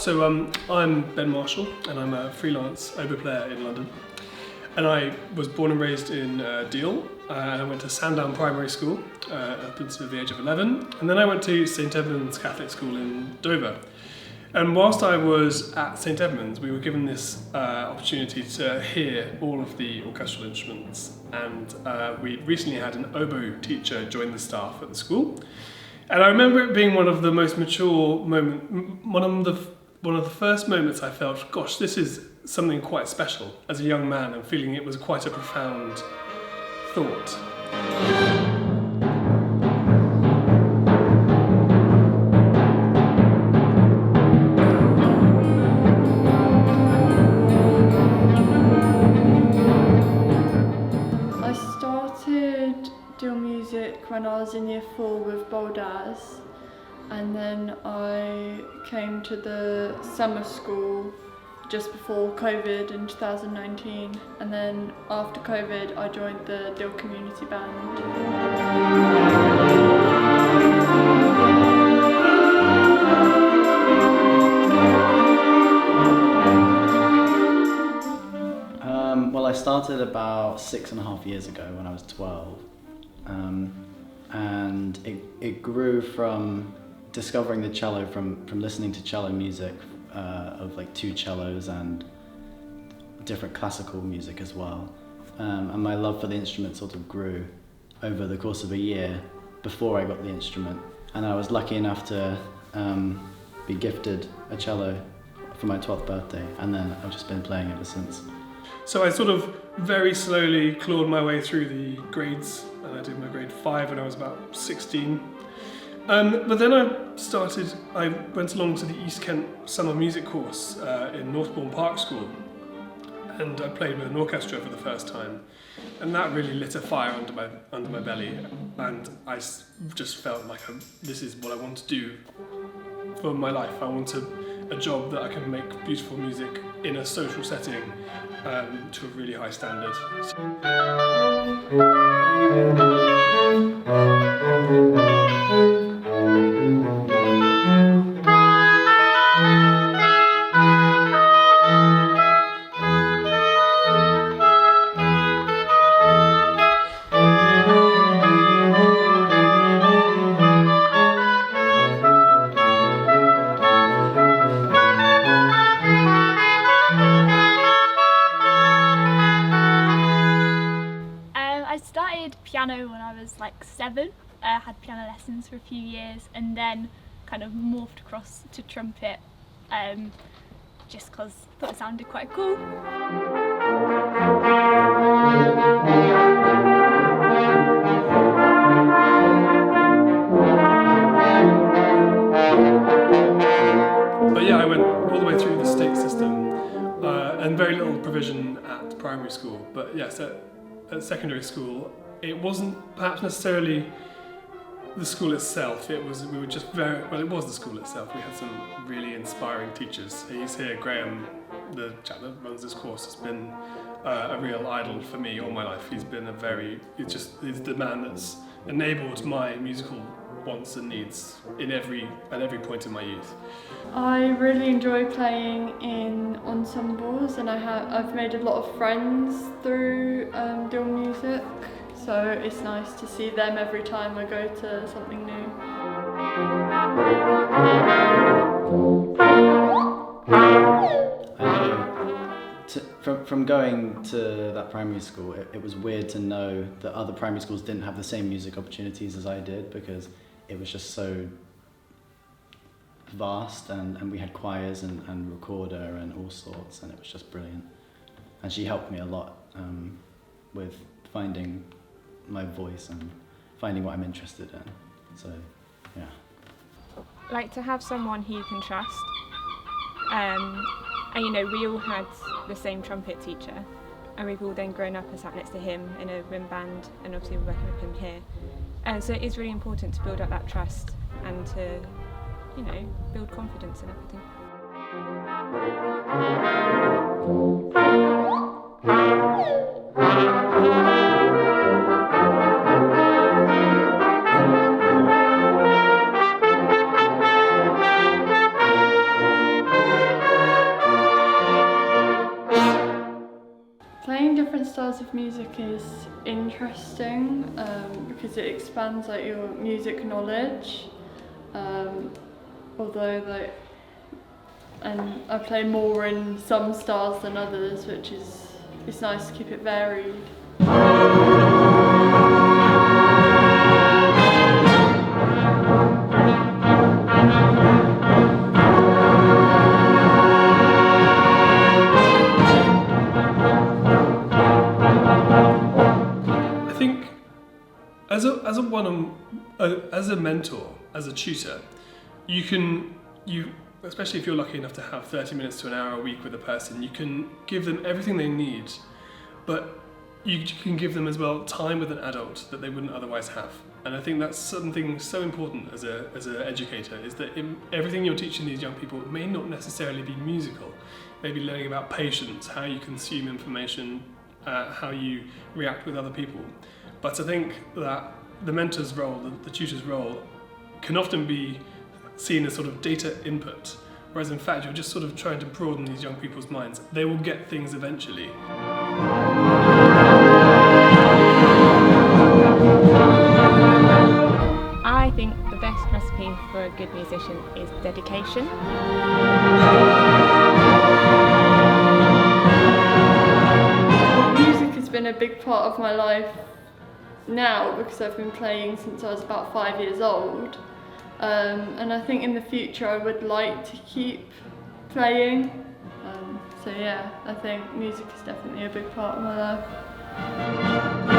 I'm Ben Marshall, and I'm a freelance oboe player in London. And I was born and raised in Deal, and I went to Sandown Primary School up until the age of 11, and then I went to St Edmund's Catholic School in Dover. And whilst I was at St Edmund's, we were given this opportunity to hear all of the orchestral instruments, and we recently had an oboe teacher join the staff at the school. And I remember it being one of the most mature one of the first moments I felt, gosh, this is something quite special as a young man, and feeling it was quite a profound thought. I started doing music when I was in year 4 with Boldaz, and then I came to the summer school just before COVID in 2019, and then after COVID I joined the Deal Community Band. Well, I started about 6.5 years ago when I was 12, and it grew from discovering the cello from listening to cello music of like 2 cellos and different classical music as well. And my love for the instrument sort of grew over the course of a year before I got the instrument. And I was lucky enough to be gifted a cello for my 12th birthday, and then I've just been playing ever since. So I sort of very slowly clawed my way through the grades, and I did my grade 5 when I was about 16. But then I went along to the East Kent summer music course in Northbourne Park School, and I played with an orchestra for the first time, and that really lit a fire under my belly, and I just felt like this is what I want to do for my life. I want a job that I can make beautiful music in a social setting to a really high standard. I started piano when I was like 7. I had piano lessons for a few years, and then kind of morphed across to trumpet just because I thought it sounded quite cool. But yeah, I went all the way through the state system, and very little provision at primary school. But yes, at secondary school, it wasn't perhaps necessarily the school itself. It was the school itself. We had some really inspiring teachers. He's here, Graham, the chap that runs this course, has been a real idol for me all my life. He's the man that's enabled my musical wants and needs at every point in my youth. I really enjoy playing in ensembles, and I've made a lot of friends through doing music, so it's nice to see them every time I go to something new. From going to that primary school, it was weird to know that other primary schools didn't have the same music opportunities as I did, because it was just so vast, and we had choirs and recorder and all sorts, and it was just brilliant. And she helped me a lot with finding my voice and finding what I'm interested in. So, yeah. Like to have someone who you can trust. And you know, we all had the same trumpet teacher, and we've all then grown up and sat next to him in a room band, and obviously we're working with him here. And so it is really important to build up that trust and to, you know, build confidence in everything. Playing different styles of music is interesting because it expands like your music knowledge. Although and I play more in some styles than others, which is it's nice to keep it varied. As a mentor, as a tutor, especially if you're lucky enough to have 30 minutes to an hour a week with a person, you can give them everything they need, but you can give them as well time with an adult that they wouldn't otherwise have. And I think that's something so important as an educator, is that everything you're teaching these young people may not necessarily be musical. Maybe learning about patience, how you consume information, how you react with other people. But I think that the mentor's role, the tutor's role, can often be seen as sort of data input, whereas in fact you're just sort of trying to broaden these young people's minds. They will get things eventually. I think the best recipe for a good musician is dedication. Music has been a big part of my life now because I've been playing since I was about 5 years old, and I think in the future I would like to keep playing, so yeah, I think music is definitely a big part of my life.